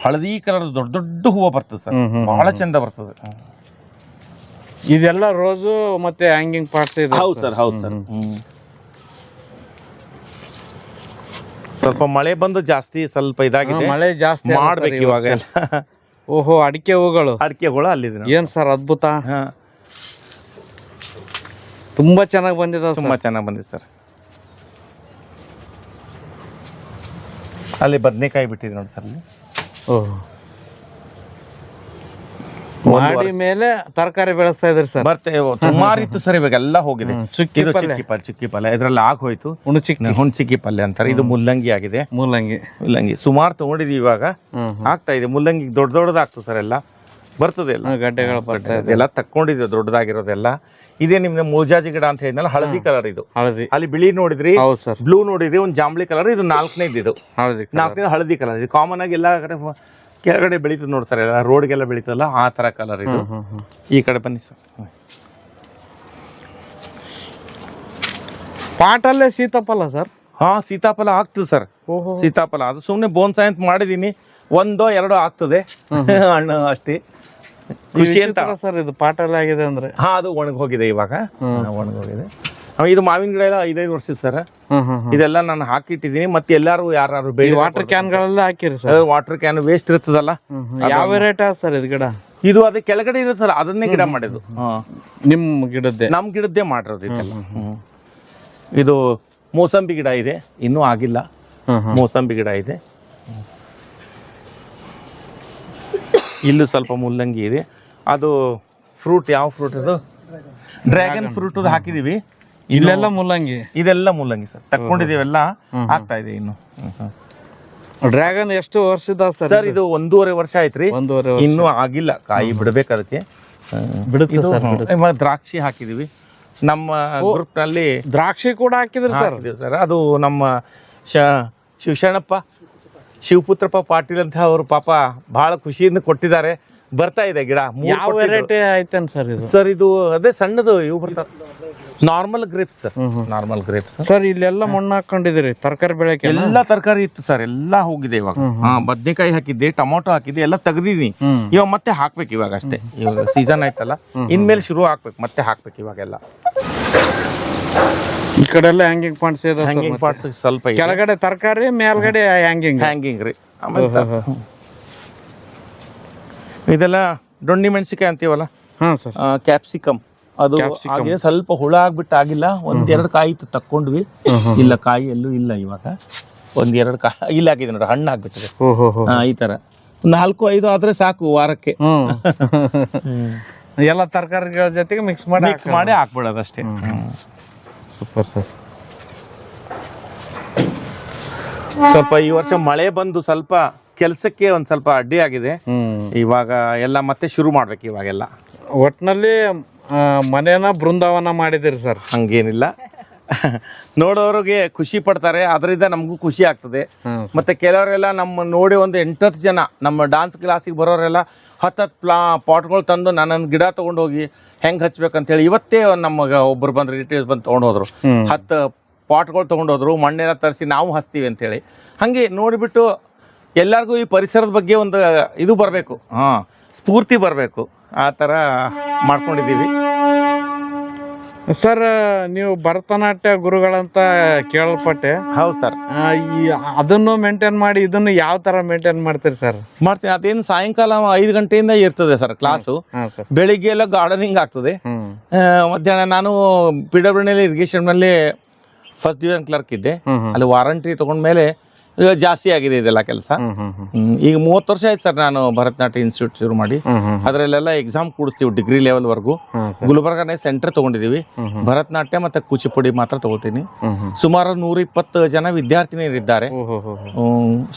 ಹಳದಿ ಕಲರ್ ದೊಡ್ಡ ದೊಡ್ಡ ಹೂವು ಬರ್ತದೆ ಸರ್. ಬಹಳ ಚಂದ ಬರ್ತದೆ. ಇದೆಲ್ಲ ರೋಸು ಮತ್ತೆ ಹ್ಯಾಂಗಿಂಗ್ ಪಾರ್ಟ್ಸ್ ಇದೆ. ಹೌದು ಸರ್. ಸ್ವಲ್ಪ ಮಳೆ ಬಂದು ಜಾಸ್ತಿ ಸ್ವಲ್ಪ ಇದಾಗಿದೆ. ಮಳೆ ಜಾಸ್ತಿ ಮಾಡ್ಬೇಕು ಇವಾಗ. ಅಡಿಕೆ ಹೂಗಳು ಅಲ್ಲಿದೆ. ಏನ್ ಸರ್ ಅದ್ಭುತ. ತುಂಬಾ ಚೆನ್ನಾಗಿ ಬಂದಿದೆ ತುಂಬಾ ಚೆನ್ನಾಗಿ ಬಂದಿದೆ ಸರ್. ಅಲ್ಲಿ ಬದನೆಕಾಯಿ ಬಿಟ್ಟಿದೆ ನೋಡಿ ಸರ್. ಅಲ್ಲಿ ಮಾಡಿ ಮೇಲೆ ತರಕಾರಿ ಬೆಳೆಸ್ತಾ ಇದ್ರಿ ಸರ್. ಬರ್ತೇವೆ ಸುಮಾರು ಇತ್ತು ಸರ್, ಇವಾಗ ಎಲ್ಲ ಹೋಗಿದೆ. ಇದು ಚಿಕ್ಕಿ ಪಲ್ಯ ಇದ್ರಲ್ಲಿ ಆಗೋಯ್ತು. ಹುಣ್ಚಿಕ್ಕಿ ಪಲ್ಯ ಅಂತಾರೆ. ಇದು ಮುಲ್ಲಂಗಿ ಆಗಿದೆ. ಮುಲ್ಲಂಗಿ ಸುಮಾರು ತಗೊಂಡಿದೀವಿ, ಇವಾಗ ಆಗ್ತಾ ಇದೆ. ಮುಲ್ಲಂಗಿ ದೊಡ್ಡದಾಗ್ತದೆ ಸರ್, ಎಲ್ಲ ಬರ್ತದೆ, ಎಲ್ಲ ಗಡ್ಡೆಗಳು ಎಲ್ಲ ತಕ್ಕೊಂಡಿದ್ವಿ ದೊಡ್ಡದಾಗಿರೋದೆಲ್ಲ. ಇದೇ ನಿಮ್ಗೆ ಮೂಜಾಜಿ ಗಿಡ ಅಂತ ಹೇಳಿದ್ನಲ್ಲ, ಹಳದಿ ಕಲರ್ ಇದು. ಅಲ್ಲಿ ಬಿಳಿ ನೋಡಿದ್ರಿ, ಬ್ಲೂ ನೋಡಿದ್ರಿ, ಒಂದು ಜಾಂಬಳಿ ಕಲರ್, ಇದು ನಾಲ್ಕನೇದು. ಇದು ನಾಲ್ಕನೇದು ಹಳದಿ ಕಲರ್. ಇದು ಕಾಮನ್ ಆಗಿ ಎಲ್ಲ ಕಡೆ ಕೆಳಗಡೆ ಬೆಳೀತದೆ ನೋಡಿ ಸರ್, ಎಲ್ಲ ರೋಡ್ಗೆಲ್ಲ ಬೆಳೀತದಲ್ಲ ಆ ತರ ಕಲರ್ ಇದು. ಈ ಕಡೆ ಬನ್ನಿ ಸರ್. ಪಾಟಲ್ಲೇ ಸೀತಾಫಲ ಸರ್? ಹಾ, ಸೀತಾಫಲ ಆಗ್ತದೆ ಸರ್. ಸೀತಾಫಲ ಅದು ಸುಮ್ಮನೆ ಬೋನ್ಸಾಯ್ ಅಂತ ಮಾಡಿದೀನಿ, ಒಂದೋ ಎರಡೋ ಆಗ್ತದೆ ಹಣ್ಣು ಅಷ್ಟೇ. ಖುಷಿ ಅಂತ ಸರ್. ಇದು ಪಾಟಲ್ಲಿ ಆಗಿದೆ ಅಂದ್ರೆ? ಹಾ, ಅದು ಒಣಗಿ ಹೋಗಿದೆ, ಇವಾಗ ಒಣಗೋಗಿದೆ. ಇದು ಮಾವಿನ ಗಿಡ ಎಲ್ಲ 5 ವರ್ಷದ ಸರ್. ಇದೆಲ್ಲ ನಾನು ಹಾಕಿಟ್ಟಿದ್ದೀನಿ. ಮತ್ತೆ ಎಲ್ಲಾರು ಯಾರು ಬೇಡ ವಾಟರ್ ಕ್ಯಾನ್ ಗಳೆಲ್ಲ ಹಾಕಿರಿ ಸರ್? ವಾಟರ್ ಕ್ಯಾನ್ ವೇಸ್ಟ್ ಇರ್ತದಲ್ಲ. ಯಾವ ವೆರೈಟಿ ಸರ್ ಇದು ಗಿಡ? ಇದು ಅದೇ ಕೆಳಗಡೆ ಇರುತ್ತೆ ಸರ್, ಅದನ್ನೇ ಗಿಡ ಮಾಡಿದ್ದು. ನಿಮ್ ಗಿಡದ್ದೇ? ನಮ್ ಗಿಡದ್ದೇ ಮಾಡಿರೋದು ಇದೆಲ್ಲ. ಇದು ಮೋಸಂಬಿ ಗಿಡ ಇದೆ, ಇನ್ನೂ ಆಗಿಲ್ಲ. ಮೋಸಂಬಿ ಗಿಡ ಇದೆ. ಇಲ್ಲೂ ಸ್ವಲ್ಪ ಮುಲ್ಲಂಗಿ ಇದೆ. ಅದು ಫ್ರೂಟ್, ಯಾವ ಫ್ರೂಟ್ ಅದು? ಡ್ರ್ಯಾಗನ್ ಫ್ರೂಟ್ ಹಾಕಿದೀವಿ. ಇಲ್ಲೆಲ್ಲ ಮುಲ್ಲಂಗಿ? ಇದೆಲ್ಲ ಮುಲ್ಲಂಗಿ ಸರ್, ತಕ್ಕೊಂಡಿದೀವೆಲ್ಲ ಆಗ್ತಾ ಇದೆ ಇನ್ನು. ಡ್ರ್ಯಾಗನ್ ಎಷ್ಟು ವರ್ಷದ ಸರ್? ಸರ್ ಇದು 1.5 ವರ್ಷ ಆಯ್ತ್ರಿ, ಇನ್ನೂ ಆಗಿಲ್ಲ, ಕಾಯಿ ಬಿಡ್ಬೇಕು ಅದಕ್ಕೆ. ದ್ರಾಕ್ಷಿ ಹಾಕಿದೀವಿ ನಮ್ಮ ಗ್ರೂಪ್ ನಲ್ಲಿ. ದ್ರಾಕ್ಷಿ ಕೂಡ ಹಾಕಿದ್ರಿ ಸರ್? ಅದು ನಮ್ಮ ಶಿವಶರಣಪ್ಪ ಶಿವಪುತ್ರಪ್ಪ ಪಾಟೀಲ್ ಅಂತ ಅವರು ಪಾಪ ಬಹಳ ಖುಷಿಯಿಂದ ಕೊಟ್ಟಿದ್ದಾರೆ. ಬರ್ತಾ ಇದೆ ಗಿಡ. ಯಾವ ವೆರೈಟಿ ಐತೇನ್ ಸರ್ ಇದು? ಸರ್ ಇದು ಅದೇ ಸಣ್ಣದು ಇವು ಬರ್ತಾವ, normal grapes sir. Normal grapes sir. ಇಲ್ಲೆಲ್ಲ ಮಣ್ಣು ಹಾಕೊಂಡಿದಿರಿ ತರಕಾರಿ ಬೆಳೆಯಕ್ಕೆ? ಎಲ್ಲ ತರಕಾರಿ ಇತ್ತು ಸರ್, ಎಲ್ಲ ಹೋಗಿದೆ ಇವಾಗ. ಬದ್ನೆಕಾಯಿ ಹಾಕಿದ್ದೆ, ಟೊಮೊಟೊ ಹಾಕಿದ್ದೆ, ಎಲ್ಲ ತೆಗ್ದಿದೀನಿ. ಇವಾಗ ಮತ್ತೆ ಹಾಕ್ಬೇಕು ಇವಾಗ ಅಷ್ಟೇ. ಇವಾಗ ಸೀಸನ್ ಆಯ್ತಲ್ಲ, ಇನ್ಮೇಲೆ ಶುರು ಹಾಕ್ಬೇಕು, ಮತ್ತೆ ಹಾಕ್ಬೇಕು ಇವಾಗೆಲ್ಲ. ಈ ಕಡೆ ಎಲ್ಲ ಹ್ಯಾಂಗಿಂಗ್ ಪಾಯಿಂಟ್ಸ್ ಇದೆ. ಹ್ಯಾಂಗಿಂಗ್ ಪಾಯಿಂಟ್ಸ್ ಸ್ವಲ್ಪ ಕೆಳಗಡೆ ತರಕಾರಿ, ಮೇಲ್ಗಡೆ ಹ್ಯಾಂಗಿಂಗ್ ರೀ. ಇದೆಲ್ಲ ದೊಣ್ಣಿ ಮೆಣಸಿಕಾಯಿ ಅಂತೀವಲ್ಲ, ಕ್ಯಾಪ್ಸಿಕಮ್. ಅದು ಆಗಿದೆ, ಸ್ವಲ್ಪ ಹುಳ ಆಗ್ಬಿಟ್ಟು ಆಗಿಲ್ಲ. 1-2 ಕಾಯಿ ಇತ್ತು, ತಕ್ಕೊಂಡ್ವಿ. ಇಲ್ಲ, ಕಾಯಿ ಎಲ್ಲೂ ಇಲ್ಲ ಇವಾಗ. 1-2 ಕಾಯಿ ಇಲ್ಲ ಆಗಿದೆ ನೋಡ್ರಿ, ಹಣ್ಣು ಆಗ್ಬಿಟ್ಟಿದೆ. ಈ ತರ 4-5 ಆದ್ರೆ ಸಾಕು ವಾರಕ್ಕೆ. ಎಲ್ಲ ತರಕಾರಿಗಳ ಜೊತೆಗೆ ಮಿಕ್ಸ್ ಮಾಡಿ ಹಾಕ್ಬಿಡೋದು ಅಷ್ಟೇ. Super sir. ಸ್ವಲ್ಪ ಈ ವರ್ಷ ಮಳೆ ಬಂದು ಸ್ವಲ್ಪ ಕೆಲ್ಸಕ್ಕೆ ಒಂದ್ ಸ್ವಲ್ಪ ಅಡ್ಡಿ ಆಗಿದೆ. ಇವಾಗ ಎಲ್ಲ ಮತ್ತೆ ಶುರು ಮಾಡ್ಬೇಕು ಇವಾಗೆಲ್ಲ. ಒಟ್ನಲ್ಲಿ ಮನೇನ ಬೃಂದಾವನ ಮಾಡಿದಿರಿ ಸರ್? ಹಂಗೇನಿಲ್ಲ, ನೋಡೋರಿಗೆ ಖುಷಿ ಪಡ್ತಾರೆ, ಅದರಿಂದ ನಮಗೂ ಖುಷಿ ಆಗ್ತದೆ. ಮತ್ತೆ ಕೆಲವರೆಲ್ಲ ನಮ್ಮ ನೋಡಿ ಒಂದು 8-10 ಜನ ನಮ್ಮ ಡಾನ್ಸ್ ಕ್ಲಾಸಿಗೆ ಬರೋರೆಲ್ಲ 10 ಪಾಟ್ಗಳು ತಂದು ನನ್ನ ಗಿಡ ತಗೊಂಡು ಹೋಗಿ ಹೆಂಗೆ ಹಚ್ಬೇಕಂತೇಳಿ ಇವತ್ತೇ ನಮಗೆ ಒಬ್ಬರು ಬಂದು ರಿಲೇಟಿವ್ಸ್ ಬಂದು ತೊಗೊಂಡು ಹೋದ್ರು. 10 ಪಾಟ್ಗಳು ತೊಗೊಂಡೋದ್ರು, ಮಣ್ಣೆಲ್ಲ ತರಿಸಿ ನಾವು ಹಚ್ತೀವಿ ಅಂತೇಳಿ. ಹಾಗೆ ನೋಡಿಬಿಟ್ಟು ಎಲ್ಲರಿಗೂ ಈ ಪರಿಸರದ ಬಗ್ಗೆ ಒಂದು ಇದು ಬರಬೇಕು, ಸ್ಫೂರ್ತಿ ಬರಬೇಕು, ಆ ಥರ ಮಾಡ್ಕೊಂಡಿದ್ದೀವಿ ಸರ್. ನೀವು ಭರತನಾಟ್ಯ ಗುರುಗಳಂತ ಕೇಳಲ್ಪಟ್ಟೆ. ಹೌದು ಸರ್. ಅದನ್ನು ಮೇಂಟೈನ್ ಮಾಡಿ ಇದನ್ನು ಯಾವ ತರ ಮೇಂಟೈನ್ ಮಾಡ್ತೀರಿ ಸರ್? ಮಾಡ್ತೀನಿ. ಅದೇನು ಸಾಯಂಕಾಲ 5 ಗಂಟೆಯಿಂದ ಇರ್ತದೆ ಸರ್ ಕ್ಲಾಸು. ಬೆಳಿಗ್ಗೆ ಎಲ್ಲ ಗಾರ್ಡನಿಂಗ್ ಆಗ್ತದೆ. ಮಧ್ಯಾಹ್ನ ನಾನು PWD ಇರಿಗೇಷನ್ ನಲ್ಲಿ ಫಸ್ಟ್ ಡಿವಿಷನ್ ಕ್ಲರ್ಕ್ ಇದ್ದೆ. ಅಲ್ಲಿ ವಾರಂಟಿ ತಗೊಂಡ್ಮೇಲೆ ಈಗ ಜಾಸ್ತಿ ಆಗಿದೆ ಇದೆಲ್ಲ ಕೆಲಸ. ಈಗ 30 ವರ್ಷ ಆಯ್ತು ಸರ್ ನಾನು ಭರತನಾಟ್ಯ ಇನ್ಸ್ಟಿಟ್ಯೂಟ್ ಶುರು ಮಾಡಿ. ಅದರಲ್ಲೆಲ್ಲ ಎಕ್ಸಾಮ್ ಕೂಡಿಸ್ತೀವಿ ಡಿಗ್ರಿ ಲೆವೆಲ್ ವರ್ಗು. ಗುಲ್ಬರ್ಗನೇ ಸೆಂಟರ್ ತಗೊಂಡಿದೀವಿ. ಭರತನಾಟ್ಯ ಮತ್ತೆ ಕೂಚಿಪುಡಿ ಮಾತ್ರ ತಗೋತೀನಿ. ಸುಮಾರು 120 ಜನ ವಿದ್ಯಾರ್ಥಿನಿಯರಿದ್ದಾರೆ.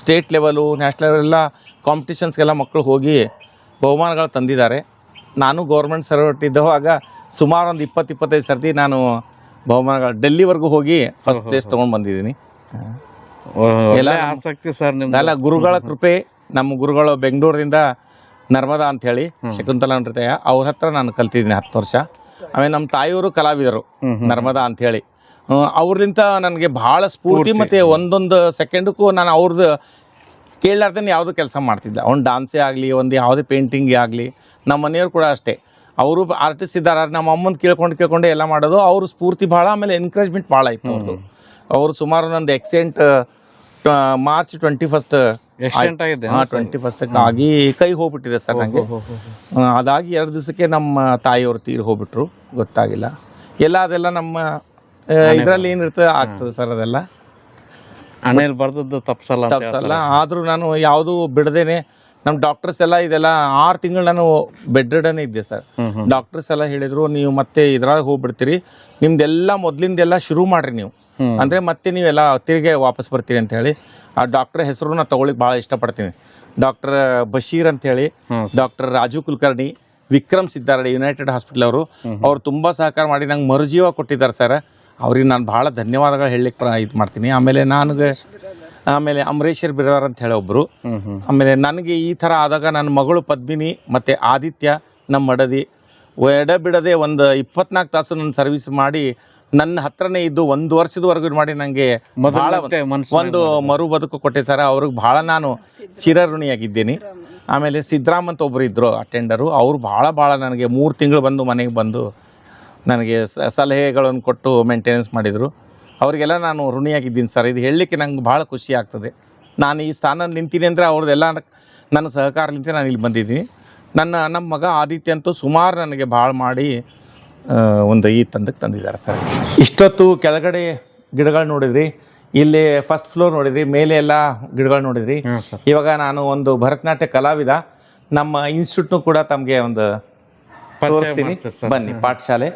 ಸ್ಟೇಟ್ ಲೆವೆಲು, ನ್ಯಾಷನಲ್ ಲೆವೆಲ್ ಎಲ್ಲ ಕಾಂಪಿಟಿಷನ್ಸ್ಗೆಲ್ಲ ಮಕ್ಕಳು ಹೋಗಿ ಬಹುಮಾನಗಳು ತಂದಿದ್ದಾರೆ. ನಾನು ಗೌರ್ಮೆಂಟ್ ಸರ್ವೆಂಟ್ ಇದ್ದವಾಗ ಸುಮಾರು ಒಂದು 20-25 ಸರ್ತಿ ನಾನು ಬಹುಮಾನಗಳು ಡೆಲ್ಲಿವರೆಗೂ ಹೋಗಿ ಫಸ್ಟ್ ಪ್ಲೇಸ್ ತೊಗೊಂಡು ಬಂದಿದ್ದೀನಿ. ಎಲ್ಲ ಆಸಕ್ತಿ ಸರ್ ನಿಮ್ದು. ಎಲ್ಲ ಗುರುಗಳ ಕೃಪೆ. ನಮ್ಮ ಗುರುಗಳು ಬೆಂಗಳೂರಿಂದ ನರ್ಮದಾ ಅಂತ ಹೇಳಿ ಶಕುಂತಲಾ ನೃತ್ಯ, ಅವ್ರ ಹತ್ರ ನಾನು ಕಲ್ತಿದ್ದೀನಿ 10 ವರ್ಷ. ಆಮೇಲೆ ನಮ್ಮ ತಾಯಿಯವರು ಕಲಾವಿದರು ನರ್ಮದಾ ಅಂತ ಹೇಳಿ. ಅವ್ರಲಿಂತ ನನಗೆ ಬಹಳ ಸ್ಫೂರ್ತಿ. ಮತ್ತು ಒಂದೊಂದು ಸೆಕೆಂಡಕ್ಕೂ ನಾನು ಅವ್ರದ್ದು ಕೇಳಲಾರ್ದೇನೆ ಯಾವುದೋ ಕೆಲಸ ಮಾಡ್ತಿದ್ದೆ. ಅವ್ನು ಡಾನ್ಸೇ ಆಗಲಿ, ಒಂದು ಯಾವುದೇ ಪೇಂಟಿಂಗೇ ಆಗಲಿ. ನಮ್ಮ ಮನೆಯವ್ರು ಕೂಡ ಅಷ್ಟೇ, ಅವರು ಆರ್ಟಿಸ್ಟ್ ಇದ್ದಾರೆ. ನಮ್ಮ ಅಮ್ಮನ ಕೇಳ್ಕೊಂಡು ಎಲ್ಲ ಮಾಡೋದು. ಅವ್ರ ಸ್ಫೂರ್ತಿ ಭಾಳ, ಆಮೇಲೆ ಎನ್ಕರೇಜ್ಮೆಂಟ್ ಭಾಳ ಇತ್ತು ಅವ್ರದ್ದು. ಅವರು ಸುಮಾರು ನಂದು ಎಕ್ಸಿಡೆಂಟ್ ಮಾರ್ಚ್ 21 ಆಗಿದೆ. 21 ಆಗಿ ಕೈ ಹೋಗ್ಬಿಟ್ಟಿದೆ ಸರ್ ನನಗೆ. ಅದಾಗಿ 2 ದಿವಸಕ್ಕೆ ನಮ್ಮ ತಾಯಿಯವರು ತೀರಿ ಹೋಗ್ಬಿಟ್ರು, ಗೊತ್ತಾಗಿಲ್ಲ. ಎಲ್ಲ ಅದೆಲ್ಲ ನಮ್ಮ ಇದರಲ್ಲಿ ಏನಿರ್ತದೆ ಆಗ್ತದೆ ಸರ್. ಅದೆಲ್ಲ ಹಣೆಯಲ್ಲಿ ಬರ್ದದ್ದು ತಪ್ಸಲ್ಲ. ಆದರೂ ನಾನು ಯಾವುದೂ ಬಿಡದೇನೆ ನಮ್ಮ ಡಾಕ್ಟರ್ಸ್ ಎಲ್ಲ ಇದೆಲ್ಲ 6 ತಿಂಗಳು ನಾನು ಬೆಡ್ ರಿಡನ್ ಇದ್ದೆ ಸರ್. ಡಾಕ್ಟರ್ಸ್ ಎಲ್ಲ ಹೇಳಿದ್ರು, ನೀವು ಮತ್ತೆ ಇದ್ರಾಗ ಹೋಗ್ಬಿಡ್ತೀರಿ, ನಿಮ್ದೆಲ್ಲ ಮೊದಲಿಂದೆಲ್ಲ ಶುರು ಮಾಡಿರಿ ನೀವು, ಅಂದರೆ ಮತ್ತೆ ನೀವೆಲ್ಲ ತಿರುಗಿ ವಾಪಸ್ ಬರ್ತೀರಿ ಅಂತ ಹೇಳಿ. ಆ ಡಾಕ್ಟರ್ ಹೆಸರು ನಾನು ತೊಗೊಳಿಕ್ಕೆ ಭಾಳ ಇಷ್ಟಪಡ್ತೀನಿ. ಡಾಕ್ಟರ್ ಬಶೀರ್ ಅಂತೇಳಿ, ಡಾಕ್ಟರ್ ರಾಜು ಕುಲಕರ್ಣಿ, ವಿಕ್ರಮ್ ಸಿದ್ದಾರಡಿ ಯುನೈಟೆಡ್ ಹಾಸ್ಪಿಟಲ್ ಅವರು ತುಂಬ ಸಹಕಾರ ಮಾಡಿ ನಂಗೆ ಮರುಜೀವ ಕೊಟ್ಟಿದ್ದಾರೆ ಸರ್. ಅವ್ರಿಗೆ ನಾನು ಭಾಳ ಧನ್ಯವಾದಗಳು ಹೇಳಲಿಕ್ಕೆ ಇದು ಮಾಡ್ತೀನಿ. ಆಮೇಲೆ ಅಮರೇಶ್ವರ್ ಬಿರಾರ್ ಅಂತ ಹೇಳಿ ಒಬ್ಬರು. ಆಮೇಲೆ ನನಗೆ ಈ ಥರ ಆದಾಗ ನನ್ನ ಮಗಳು ಪದ್ಮಿನಿ ಮತ್ತು ಆದಿತ್ಯ ನಮ್ಮ ಮಡದಿ ಎಡಬಿಡದೆ ಒಂದು 24 ತಾಸು ನನ್ನ ಸರ್ವಿಸ್ ಮಾಡಿ ನನ್ನ ಹತ್ರನೇ ಇದ್ದು 1 ವರ್ಷದವರೆಗೂ ಮಾಡಿ ನನಗೆ ಭಾಳ ಒಂದು ಮರು ಬದುಕು ಕೊಟ್ಟಿದ್ದಾರೆ. ಅವ್ರಿಗೆ ಭಾಳ ನಾನು ಚಿರಋಣಿಯಾಗಿದ್ದೀನಿ. ಆಮೇಲೆ ಸಿದ್ದರಾಮ್ ಅಂತ ಒಬ್ಬರು ಇದ್ದರು ಅಟೆಂಡರು, ಅವರು ಭಾಳ ನನಗೆ 3 ತಿಂಗಳು ಬಂದು ಮನೆಗೆ ಬಂದು ನನಗೆ ಸಲಹೆಗಳನ್ನು ಕೊಟ್ಟು ಮೇಂಟೆನೆನ್ಸ್ ಮಾಡಿದರು. ಅವರಿಗೆಲ್ಲ ನಾನು ಋಣಿಯಾಗಿದ್ದೀನಿ ಸರ್. ಇದು ಹೇಳಲಿಕ್ಕೆ ನಂಗೆ ಭಾಳ ಖುಷಿ ಆಗ್ತದೆ. ನಾನು ಈ ಸ್ಥಾನ ನಿಂತೀನಿ ಅಂದರೆ ಅವ್ರದ್ದೆಲ್ಲ ನನ್ನ ಸಹಕಾರಲಿಂದ ನಾನು ಇಲ್ಲಿ ಬಂದಿದ್ದೀನಿ. ನಮ್ಮ ಮಗ ಆದಿತ್ಯ ಅಂತೂ ಸುಮಾರು ನನಗೆ ಭಾಳ ಮಾಡಿ ಒಂದು ಈ ತಂದಕ್ಕೆ ತಂದಿದ್ದಾರೆ ಸರ್. ಇಷ್ಟೊತ್ತು ಕೆಳಗಡೆ ಗಿಡಗಳು ನೋಡಿದ್ರಿ, ಇಲ್ಲಿ ಫಸ್ಟ್ ಫ್ಲೋರ್ ನೋಡಿದ್ರಿ, ಮೇಲೆ ಎಲ್ಲ ಗಿಡಗಳು ನೋಡಿದ್ರಿ. ಇವಾಗ ನಾನು ಒಂದು ಭರತನಾಟ್ಯ ಕಲಾವಿದ, ನಮ್ಮ ಇನ್ಸ್ಟಿಟ್ಯೂಟ್ನು ಕೂಡ ತಮಗೆ ಒಂದು ತೋರಿಸ್ತೀನಿ. ಬನ್ನಿ, ಪಾಠಶಾಲೆ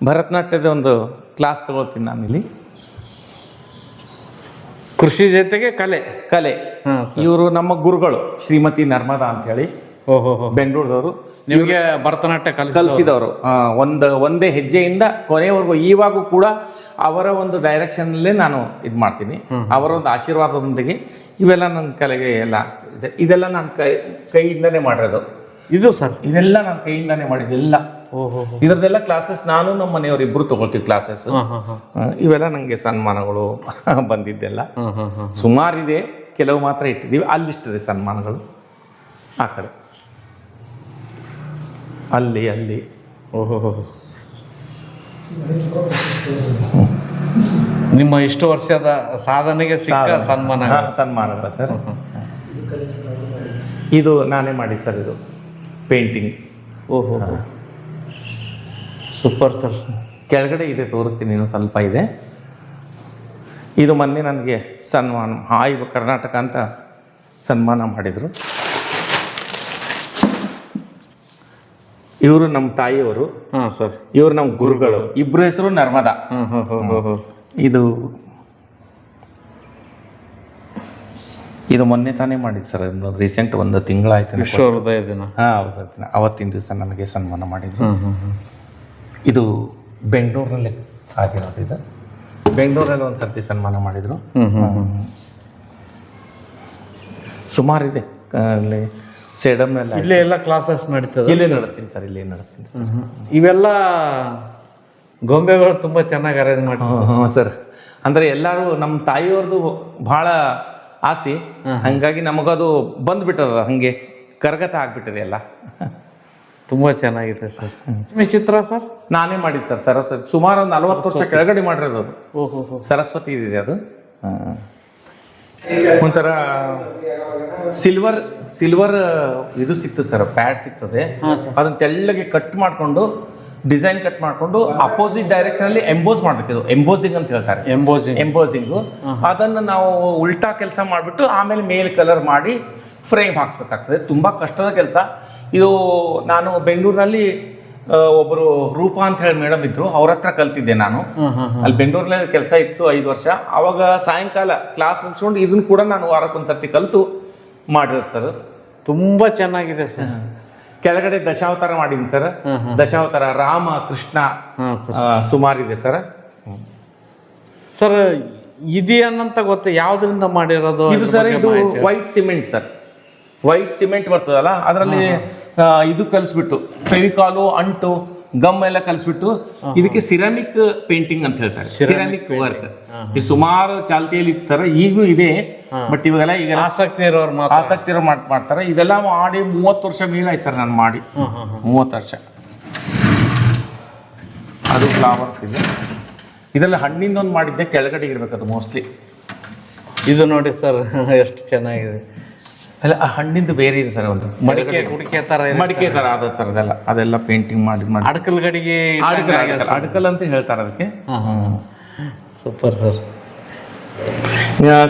ಭರತನಾಟ್ಯದ ಒಂದು ಕ್ಲಾಸ್ ತಗೊಳ್ತೀನಿ ನಾನಿಲ್ಲಿ. ಕೃಷಿ ಜೊತೆಗೆ ಕಲೆ. ಇವರು ನಮ್ಮ ಗುರುಗಳು ಶ್ರೀಮತಿ ನರ್ಮದಾ ಅಂತ ಹೇಳಿ, ಬೆಂಗಳೂರದವರು. ನಿಮಗೆ ಭರತನಾಟ್ಯ ಕಲಿಸಿದವರು. ಒಂದೇ ಹೆಜ್ಜೆಯಿಂದ ಕೊನೆಯವರೆಗೂ ಇವಾಗೂ ಕೂಡ ಅವರ ಒಂದು ಡೈರೆಕ್ಷನ್ನಲ್ಲೇ ನಾನು ಇದು ಮಾಡ್ತೀನಿ. ಅವರ ಒಂದು ಆಶೀರ್ವಾದದೊಂದಿಗೆ ಇವೆಲ್ಲ ನನ್ನ ಕಲೆಗೆ ಎಲ್ಲ ಇದೆ. ಇದೆಲ್ಲ ನಾನು ಕೈಯಿಂದನೇ ಮಾಡಿರೋದು. ಇದು ಸರ್ ಇದೆಲ್ಲ ನಾನು ಕೈಯಿಂದಾನೇ ಮಾಡಿದ್ದೆಲ್ಲ. ಇದರದೆಲ್ಲ ಕ್ಲಾಸಸ್ ನಾನು ನಮ್ಮ ಮನೆಯವರು ಇಬ್ಬರು ತಗೊಳ್ತೀವಿ ಕ್ಲಾಸಸ್. ಇವೆಲ್ಲ ನನಗೆ ಸನ್ಮಾನಗಳು ಬಂದಿದ್ದೆಲ್ಲ ಸುಮಾರಿದೆ, ಕೆಲವು ಮಾತ್ರ ಇಟ್ಟಿದ್ದೀವಿ. ಅಲ್ಲಿಷ್ಟಿದೆ ಸನ್ಮಾನಗಳು. ಆ ಕಡೆ ಅಲ್ಲಿ ನಿಮ್ಮ ಇಷ್ಟು ವರ್ಷದ ಸಾಧನೆಗೆ ಸಿಕ್ಕ ಸನ್ಮಾನಗಳು ಸರ್. ಇದು ನಾನೇ ಮಾಡಿ ಸರ್, ಇದು ಪೇಂಟಿಂಗ್. Super sir. ಕೆಳಗಡೆ ಇದೆ, ತೋರಿಸ್ತೀನಿ, ಇನ್ನೂ ಸ್ವಲ್ಪ ಇದೆ. ಇದು ಮೊನ್ನೆ ನನಗೆ ಸನ್ಮಾನ ಆಯ್ವು ಕರ್ನಾಟಕ ಅಂತ ಸನ್ಮಾನ ಮಾಡಿದರು. ಇವರು ನಮ್ಮ ತಾಯಿಯವರು. ಸರ್. ಇವರು ನಮ್ಮ ಗುರುಗಳು. ಇಬ್ಬರ ಹೆಸರು ನರ್ಮದಾ. ಇದು ಮೊನ್ನೆ ತಾನೇ ಮಾಡಿದ್ದು ಸರ್, ರೀಸೆಂಟ್ 1 ತಿಂಗಳಾಯ್ತು. ಹೃದಯ ದಿನ. ಹೌದು, ಅವತ್ತಿನ ದಿವಸ ನನಗೆ ಸನ್ಮಾನ ಮಾಡಿದ್ರು. ಇದು ಬೆಂಗಳೂರಿನಲ್ಲೇ ಆಗಿರೋದು. ಇದು ಬೆಂಗಳೂರಲ್ಲಿ ಒಂದು ಸರ್ತಿ ಸನ್ಮಾನ ಮಾಡಿದರು. ಸುಮಾರಿದೆ ಅಲ್ಲಿ ಸೇಡಮ್ನಲ್ಲಿ. ಇಲ್ಲೇ ಎಲ್ಲ ಕ್ಲಾಸಸ್ ನಡೀತದೆ? ಇಲ್ಲೇ ನಡೆಸ್ತೀನಿ ಸರ್, ಇಲ್ಲೇ ನಡೆಸ್ತೀನಿ ಸರ್. ಇವೆಲ್ಲ ಗೊಂಬೆಗಳು ತುಂಬ ಚೆನ್ನಾಗಿ ಅರೇಂಜ್ ಮಾಡಿ ಸರ್. ಅಂದರೆ ಎಲ್ಲರೂ ನಮ್ಮ ತಾಯಿಯವ್ರದ್ದು ಭಾಳ ಆಸೆ, ಹಾಗಾಗಿ ನಮಗದು ಬಂದ್ಬಿಟ್ಟದ, ಹಾಗೆ ಕರಗತ ಆಗ್ಬಿಟ್ಟಿದೆ ಎಲ್ಲ. ತುಂಬ ಚೆನ್ನಾಗಿದೆ ಸರ್. ನಿಮ್ಮ ಚಿತ್ರ ಸರ್? ನಾನೇ ಮಾಡಿದ್ದು ಸರ್, ಸರಸ್ವತಿ. ಸುಮಾರು ಒಂದು 40 ವರ್ಷ ಕೆಳಗಡೆ ಮಾಡಿರೋದು ಅದು. ಸರಸ್ವತಿ ಇದೆ ಅದು. ಒಂಥರ ಸಿಲ್ವರ್ ಇದು ಸಿಗ್ತದೆ ಸರ್, ಪ್ಯಾಡ್ ಸಿಗ್ತದೆ. ಅದನ್ನ ತೆಳ್ಳಗೆ ಕಟ್ ಮಾಡಿಕೊಂಡು, ಡಿಸೈನ್ ಕಟ್ ಮಾಡಿಕೊಂಡು ಅಪೋಸಿಟ್ ಡೈರೆಕ್ಷನ್ ಅಲ್ಲಿ ಎಂಬೋಸ್ ಮಾಡ್ಬೇಕು. ಇದು ಎಂಬೋಸಿಂಗ್ ಅಂತ ಹೇಳ್ತಾರೆ. ಎಂಬೋಸಿಂಗು ಅದನ್ನು ನಾವು ಉಲ್ಟಾ ಕೆಲಸ ಮಾಡಿಬಿಟ್ಟು ಆಮೇಲೆ ಮೇಲ್ ಕಲರ್ ಮಾಡಿ ಫ್ರೇಮ್ ಹಾಕ್ಸ್ಬೇಕಾಗ್ತದೆ. ತುಂಬ ಕಷ್ಟದ ಕೆಲಸ ಇದು. ನಾನು ಬೆಂಗಳೂರಿನಲ್ಲಿ ಒಬ್ಬರು ರೂಪಾ ಅಂತ ಹೇಳಿ ಮೇಡಮ್ ಇದ್ರು, ಅವ್ರ ಹತ್ರ ಕಲ್ತಿದ್ದೆ ನಾನು. ಅಲ್ಲಿ ಬೆಂಗಳೂರಿನಲ್ಲಿ ಕೆಲಸ ಇತ್ತು 5 ವರ್ಷ. ಅವಾಗ ಸಾಯಂಕಾಲ ಕ್ಲಾಸ್ ಮುಗಿಸ್ಕೊಂಡು ಇದನ್ನು ಕೂಡ ನಾನು ವಾರಕ್ಕೊಂದ್ಸರ್ತಿ ಕಲಿತು ಮಾಡಿರೋದು ಸರ್. ತುಂಬ ಚೆನ್ನಾಗಿದೆ ಸರ್. ಕೆಳಗಡೆ ದಶಾವತಾರ ಮಾಡಿದ್ದೀನಿ ಸರ್. ದಶಾವತಾರ ರಾಮ ಕೃಷ್ಣ ಸುಮಾರಿದೆ ಸರ್. ಸರ್ ಇದೆಯನ್ನಂತ ಗೊತ್ತ, ಯಾವ್ದ್ರಿಂದ ಮಾಡಿರೋದು ಇದು ಸರ್? ಇದು white cement sir. White cement ಬರ್ತದಲ್ಲ, ಅದರಲ್ಲಿ ಇದು ಕಲಿಸ್ಬಿಟ್ಟು ಫೆವಿಕಾಲು, ಅಂಟು, ಗಮ್ ಎಲ್ಲ ಕಲಿಸ್ಬಿಟ್ಟು ಇದಕ್ಕೆ ಸಿರಾಮಿಕ್ ಪೇಂಟಿಂಗ್ ಅಂತ ಹೇಳ್ತಾರೆ. ಸಿರಾಮಿಕ್ ವರ್ಕ್ ಈ ಸುಮಾರು ಚಾಲ್ತಿಯಲ್ಲಿ ಇತ್ತು ಸರ್, ಈಗೂ ಇದೆ. ಬಟ್ ಇವಾಗೆಲ್ಲ ಈಗ ಆಸಕ್ತಿ ಇರೋರು ಮಾಡ್ತಾರೆ. ಇದೆಲ್ಲ ಮಾಡಿ 30 ವರ್ಷ ಮೇಲಾಯ್ತು ಸರ್ ನಾನು ಮಾಡಿ. 30 ವರ್ಷ. ಅದು ಫ್ಲವರ್ಸ್ ಇದೆ. ಇದೆಲ್ಲ ಹಣ್ಣಿಂದ ಒಂದು ಮಾಡಿದ್ದೆ, ಕೆಳಗಡೆ ಇರ್ಬೇಕು ಅದು ಮೋಸ್ಟ್ಲಿ. ಇದು ನೋಡಿ ಸರ್ ಎಷ್ಟು ಚೆನ್ನಾಗಿದೆ. ಅಲ್ಲ ಆ ಹಣ್ಣಿಂದು ಬೇರೆ ಇದೆ ಸರ್ ಒಂದು ಮಡಿಕೆ ಕುಡಿಕೆ ತರ ಇದೆ. ಮಡಿಕೆ ತರ ಅದ ಸರ್ ಅದೆಲ್ಲ ಪೇಂಟಿಂಗ್ ಮಾಡಿ ಅಡಕಲ್ ಗಡಿಗೆ ಅಡಕಲ್ ಅಂತ ಹೇಳ್ತಾರೆ ಅದಕ್ಕೆ. Super sir.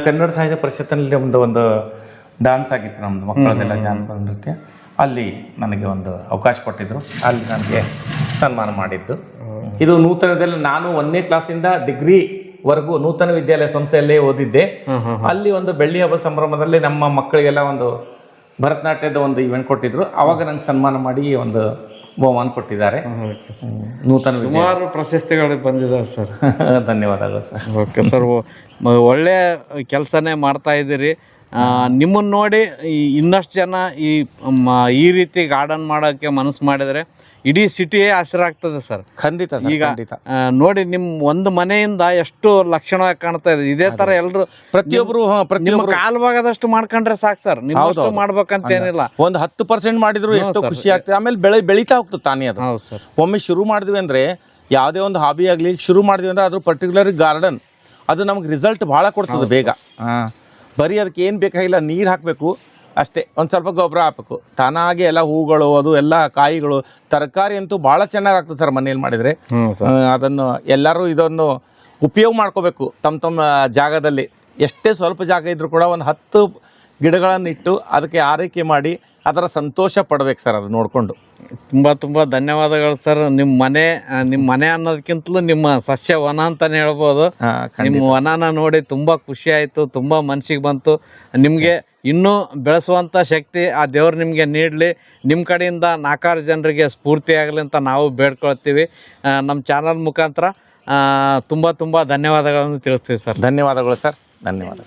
ಕನ್ನಡ ಸಾಹಿತ್ಯ ಪರಿಷತ್ತಿನಲ್ಲಿ ಒಂದು ಡಾನ್ಸ್ ಆಗಿತ್ತು ನಮ್ದು ಮಕ್ಕಳದೆಲ್ಲ ಜಾನಪದ ನೃತ್ಯ. ಅಲ್ಲಿ ನನಗೆ ಒಂದು ಅವಕಾಶ ಕೊಟ್ಟಿದ್ರು, ಅಲ್ಲಿ ನನಗೆ ಸನ್ಮಾನ ಮಾಡಿದ್ದು. ಇದು ನೂತನದಲ್ಲಿ ನಾನು 1ನೇ ಕ್ಲಾಸಿಂದ ಡಿಗ್ರಿವರೆಗೂ ನೂತನ ವಿದ್ಯಾಲಯ ಸಂಸ್ಥೆಯಲ್ಲೇ ಓದಿದ್ದೆ. ಅಲ್ಲಿ ಒಂದು ಬೆಳ್ಳಿ ಹಬ್ಬ ಸಂಭ್ರಮದಲ್ಲಿ ನಮ್ಮ ಮಕ್ಕಳಿಗೆಲ್ಲ ಒಂದು ಭರತನಾಟ್ಯದ ಒಂದು ಇವೆಂಟ್ ಕೊಟ್ಟಿದ್ರು. ಅವಾಗ ನಂಗೆ ಸನ್ಮಾನ ಮಾಡಿ ಒಂದು ಬಹುಮಾನ ಕೊಟ್ಟಿದ್ದಾರೆ. ನೂತನ ಸುಮಾರು ಪ್ರಶಸ್ತಿಗಳು ಬಂದಿದ್ದಾವೆ ಸರ್. ಧನ್ಯವಾದಗಳು ಸರ್. ಓಕೆ ಸರ್, ಒಳ್ಳೆ ಕೆಲಸನೇ ಮಾಡ್ತಾ ಇದ್ದೀರಿ. ನಿಮ್ಮನ್ನು ನೋಡಿ ಇನ್ನಷ್ಟು ಜನ ಈ ರೀತಿ ಗಾರ್ಡನ್ ಮಾಡೋಕ್ಕೆ ಮನಸ್ಸು ಮಾಡಿದರೆ ಇಡೀ ಸಿಟಿಯೇ ಹಸಿರಾಗ್ತದೆ ಸರ್. ಖಂಡಿತ ಸರ್. ಈಗ ನೋಡಿ, ನಿಮ್ಮ ಒಂದು ಮನೆಯಿಂದ ಎಷ್ಟು ಲಕ್ಷಣವಾಗಿ ಕಾಣ್ತಾ ಇದೆ. ಇದೇ ತರ ಎಲ್ಲರೂ ಪ್ರತಿಯೊಬ್ರು ಕಾಲ್ ಭಾಗದಷ್ಟು ಮಾಡ್ಕೊಂಡ್ರೆ ಸಾಕು ಸರ್. ನೀವು ಮಾಡ್ಬೇಕಂತ ಏನಿಲ್ಲ. ಒಂದು 10% ಮಾಡಿದ್ರು ಎಷ್ಟು ಖುಷಿ ಆಗ್ತದೆ. ಆಮೇಲೆ ಬೆಳೀತಾ ಹೋಗ್ತದೆ ತಾನೇ ಅದು. ಹೌದು ಸರ್. ಒಮ್ಮೆ ಶುರು ಮಾಡಿದ್ವಿ ಅಂದ್ರೆ ಯಾವುದೇ ಒಂದು ಹಾಬಿ ಆಗಲಿ ಶುರು ಮಾಡಿದ್ವಿ ಅಂದ್ರೆ ಅದು ಪರ್ಟಿಕ್ಯುಲರ್ ಗಾರ್ಡನ್ ಅದು ನಮ್ಗೆ ರಿಸಲ್ಟ್ ಭಾಳ ಕೊಡ್ತದೆ ಬೇಗ. ಬರೀ ಅದಕ್ಕೆ ಏನು ಬೇಕಾಗಿಲ್ಲ, ನೀರು ಹಾಕಬೇಕು ಅಷ್ಟೇ, ಒಂದು ಸ್ವಲ್ಪ ಗೊಬ್ಬರ ಹಾಕಬೇಕು, ತಾನಾಗೆ ಎಲ್ಲ ಹೂಗಳು ಅದು ಎಲ್ಲ ಕಾಯಿಗಳು ತರಕಾರಿ ಅಂತೂ ಭಾಳ ಚೆನ್ನಾಗಿ ಆಗ್ತದೆ ಸರ್ ಮನೇಲಿ ಮಾಡಿದರೆ. ಅದನ್ನು ಎಲ್ಲರೂ ಇದನ್ನು ಉಪಯೋಗ ಮಾಡ್ಕೋಬೇಕು ತಮ್ಮ ಜಾಗದಲ್ಲಿ. ಎಷ್ಟೇ ಸ್ವಲ್ಪ ಜಾಗ ಇದ್ದರೂ ಕೂಡ ಒಂದು 10 ಗಿಡಗಳನ್ನು ಇಟ್ಟು ಅದಕ್ಕೆ ಆರೈಕೆ ಮಾಡಿ ಅದರ ಸಂತೋಷ ಪಡ್ಬೇಕು ಸರ್. ಅದು ನೋಡಿಕೊಂಡು ತುಂಬ ಧನ್ಯವಾದಗಳು ಸರ್. ನಿಮ್ಮ ಮನೆ ಅನ್ನೋದಕ್ಕಿಂತಲೂ ನಿಮ್ಮ ಸಸ್ಯವನ ಅಂತಲೇ ಹೇಳ್ಬೋದು. ನಿಮ್ಮ ವನನ ನೋಡಿ ತುಂಬ ಖುಷಿ ಆಯಿತು, ತುಂಬ ಮನಸ್ಸಿಗೆ ಬಂತು. ನಿಮಗೆ ಇನ್ನೂ ಬೆಳೆಸುವಂಥ ಶಕ್ತಿ ಆ ದೇವ್ರು ನಿಮಗೆ ನೀಡಲಿ. ನಿಮ್ಮ ಕಡೆಯಿಂದ 4 ಜನರಿಗೆ ಸ್ಫೂರ್ತಿ ಆಗಲಿ ಅಂತ ನಾವು ಬೇಡ್ಕೊಳ್ತೀವಿ. ನಮ್ಮ ಚಾನಲ್ ಮುಖಾಂತರ ತುಂಬ ಧನ್ಯವಾದಗಳನ್ನು ತಿಳಿಸ್ತೀವಿ ಸರ್. ಧನ್ಯವಾದಗಳು ಸರ್. ಧನ್ಯವಾದ.